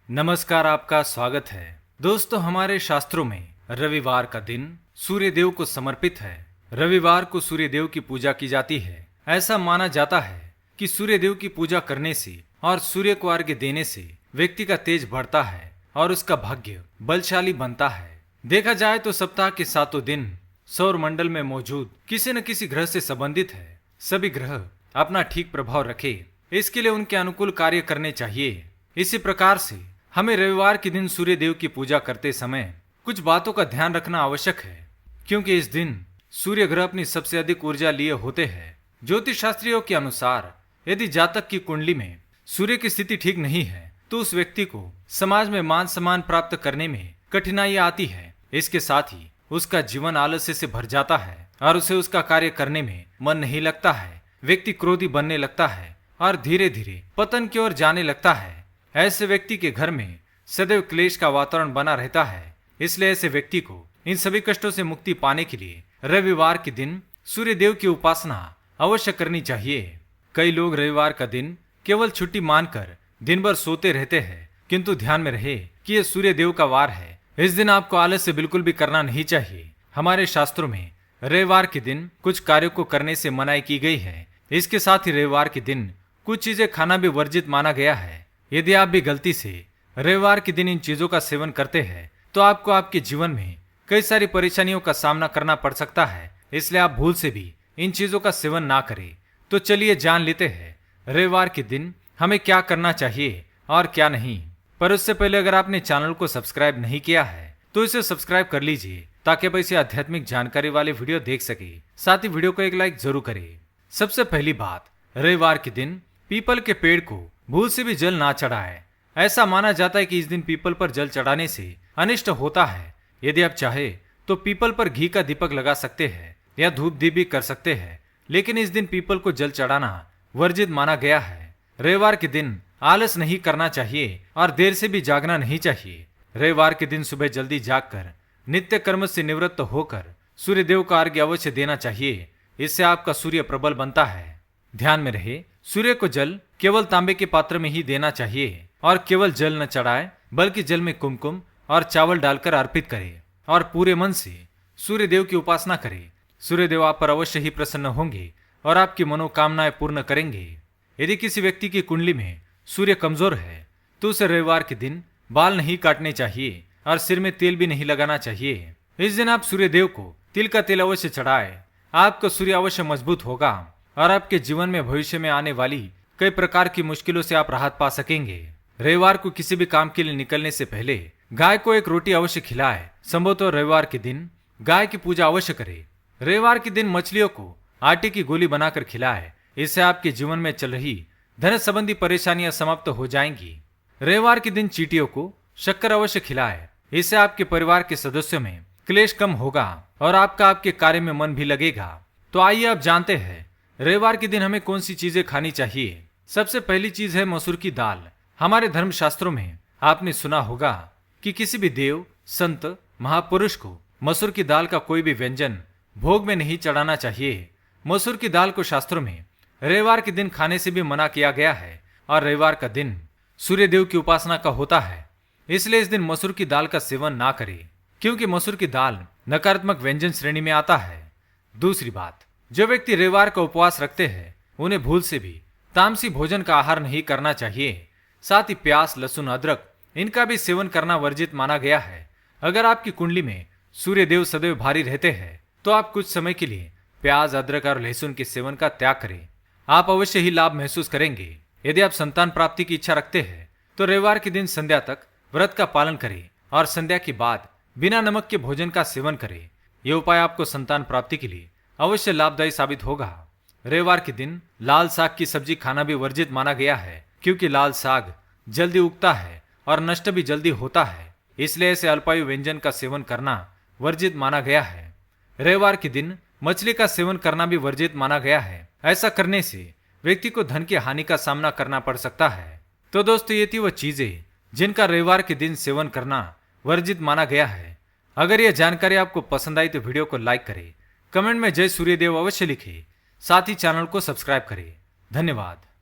नमस्कार, आपका स्वागत है। दोस्तों, हमारे शास्त्रों में रविवार का दिन सूर्य देव को समर्पित है। रविवार को सूर्य देव की पूजा की जाती है। ऐसा माना जाता है कि सूर्य देव की पूजा करने से और सूर्य को अर्घ्य देने से व्यक्ति का तेज बढ़ता है और उसका भाग्य बलशाली बनता है। देखा जाए तो सप्ताह के 7 दिन सौर मंडल में मौजूद किसी न किसी ग्रह से संबंधित है। सभी ग्रह अपना ठीक प्रभाव रखे, इसके लिए उनके अनुकूल कार्य करने चाहिए। इसी प्रकार से हमें रविवार के दिन सूर्य देव की पूजा करते समय कुछ बातों का ध्यान रखना आवश्यक है, क्योंकि इस दिन सूर्य ग्रह अपनी सबसे अधिक ऊर्जा लिए होते हैं। ज्योतिष शास्त्रियों के अनुसार यदि जातक की कुंडली में सूर्य की स्थिति ठीक नहीं है तो उस व्यक्ति को समाज में मान सम्मान प्राप्त करने में कठिनाई आती है। इसके साथ ही उसका जीवन आलस्य से भर जाता है और उसे उसका कार्य करने में मन नहीं लगता है। व्यक्ति क्रोधी बनने लगता है और धीरे धीरे पतन की ओर जाने लगता है। ऐसे व्यक्ति के घर में सदैव क्लेश का वातावरण बना रहता है। इसलिए ऐसे व्यक्ति को इन सभी कष्टों से मुक्ति पाने के लिए रविवार के दिन सूर्य देव की उपासना अवश्य करनी चाहिए। कई लोग रविवार का दिन केवल छुट्टी मानकर दिन भर सोते रहते हैं, किंतु ध्यान में रहे कि यह सूर्य देव का वार है। इस दिन आपको आलस्य बिल्कुल भी करना नहीं चाहिए। हमारे शास्त्रों में रविवार के दिन कुछ कार्यों को करने से मनाही की गई है। इसके साथ ही रविवार के दिन कुछ चीजें खाना भी वर्जित माना गया है। यदि आप भी गलती से रविवार के दिन इन चीजों का सेवन करते हैं तो आपको आपके जीवन में कई सारी परेशानियों का सामना करना पड़ सकता है। इसलिए आप भूल से भी इन चीजों का सेवन ना करें। तो चलिए जान लेते हैं रविवार के दिन हमें क्या करना चाहिए और क्या नहीं। पर उससे पहले अगर आपने चैनल को सब्सक्राइब नहीं किया है तो इसे सब्सक्राइब कर लीजिए, ताकि आप ऐसी आध्यात्मिक जानकारी वाले वीडियो देख सके। साथ ही वीडियो को एक लाइक जरूर करें। सबसे पहली बात, रविवार के दिन पीपल के पेड़ को भूल से भी जल ना चढ़ाए। ऐसा माना जाता है कि इस दिन पीपल पर जल चढ़ाने से अनिष्ट होता है। यदि आप चाहे तो पीपल पर घी का दीपक लगा सकते हैं या धूप दीप भी कर सकते हैं, लेकिन इस दिन पीपल को जल चढ़ाना वर्जित माना गया है। रविवार के दिन आलस नहीं करना चाहिए और देर से भी जागना नहीं चाहिए। रविवार के दिन सुबह जल्दी जागकर नित्य कर्म से निवृत्त होकर सूर्य देव का अर्घ्य अवश्य देना चाहिए। इससे आपका सूर्य प्रबल बनता है। ध्यान में रहे, सूर्य को जल केवल तांबे के पात्र में ही देना चाहिए और केवल जल न चढ़ाए, बल्कि जल में कुमकुम और चावल डालकर अर्पित करे और पूरे मन से सूर्य देव की उपासना करे। सूर्य देव आप पर अवश्य ही प्रसन्न होंगे और आपकी मनोकामनाएं पूर्ण करेंगे। यदि किसी व्यक्ति की कुंडली में सूर्य कमजोर है तो उसे रविवार के दिन बाल नहीं काटने चाहिए और सिर में तेल भी नहीं लगाना चाहिए। इस दिन आप सूर्य देव को तिल का तेल अवश्य चढ़ाए। आपका सूर्य अवश्य मजबूत होगा और आपके जीवन में भविष्य में आने वाली कई प्रकार की मुश्किलों से आप राहत पा सकेंगे। रविवार को किसी भी काम के लिए निकलने से पहले गाय को एक रोटी अवश्य खिलाए। संभवतः रविवार के दिन गाय की पूजा अवश्य करे। रविवार के दिन मछलियों को आटे की गोली बनाकर खिलाए। इससे आपके जीवन में चल रही धन संबंधी परेशानियां समाप्त हो जाएंगी। रविवार के दिन चींटियों को शक्कर अवश्य खिलाए। इससे आपके परिवार के सदस्यों में क्लेश कम होगा और आपका आपके कार्य में मन भी लगेगा। तो आइए अब जानते हैं रविवार के दिन हमें कौन सी चीजें खानी चाहिए। सबसे पहली चीज है मसूर की दाल। हमारे धर्म शास्त्रों में आपने सुना होगा कि किसी भी देव, संत, महापुरुष को मसूर की दाल का कोई भी व्यंजन भोग में नहीं चढ़ाना चाहिए। मसूर की दाल को शास्त्रों में रविवार के दिन खाने से भी मना किया गया है और रविवार का दिन सूर्य देव की उपासना का होता है। इसलिए इस दिन मसूर की दाल का सेवन ना करें, क्योंकि मसूर की दाल नकारात्मक व्यंजन श्रेणी में आता है। दूसरी बात, जो व्यक्ति रविवार का उपवास रखते हैं उन्हें भूल से भी तामसी भोजन का आहार नहीं करना चाहिए। साथ ही प्याज, लहसुन, अदरक इनका भी सेवन करना वर्जित माना गया है। अगर आपकी कुंडली में सूर्य देव सदैव भारी रहते हैं तो आप कुछ समय के लिए प्याज, अदरक और लहसुन के सेवन का त्याग करें। आप अवश्य ही लाभ महसूस करेंगे। यदि आप संतान प्राप्ति की इच्छा रखते हैं तो रविवार के दिन संध्या तक व्रत का पालन करें और संध्या के बाद बिना नमक के भोजन का सेवन करें। यह उपाय आपको संतान प्राप्ति के लिए अवश्य लाभदायी साबित होगा। रविवार के दिन लाल साग की सब्जी खाना भी वर्जित माना गया है, क्योंकि लाल साग जल्दी उगता है और नष्ट भी जल्दी होता है। इसलिए ऐसे अल्पायु व्यंजन का सेवन करना वर्जित माना गया है। रविवार के दिन मछली का सेवन करना भी वर्जित माना गया है। ऐसा करने से व्यक्ति को धन की हानि का सामना करना पड़ सकता है। तो दोस्तों, ये थी वह चीजें जिनका रविवार के दिन सेवन करना वर्जित माना गया है। अगर यह जानकारी आपको पसंद आई तो वीडियो को लाइक करें, कमेंट में जय सूर्यदेव अवश्य लिखें। साथ ही चैनल को सब्सक्राइब करें। धन्यवाद।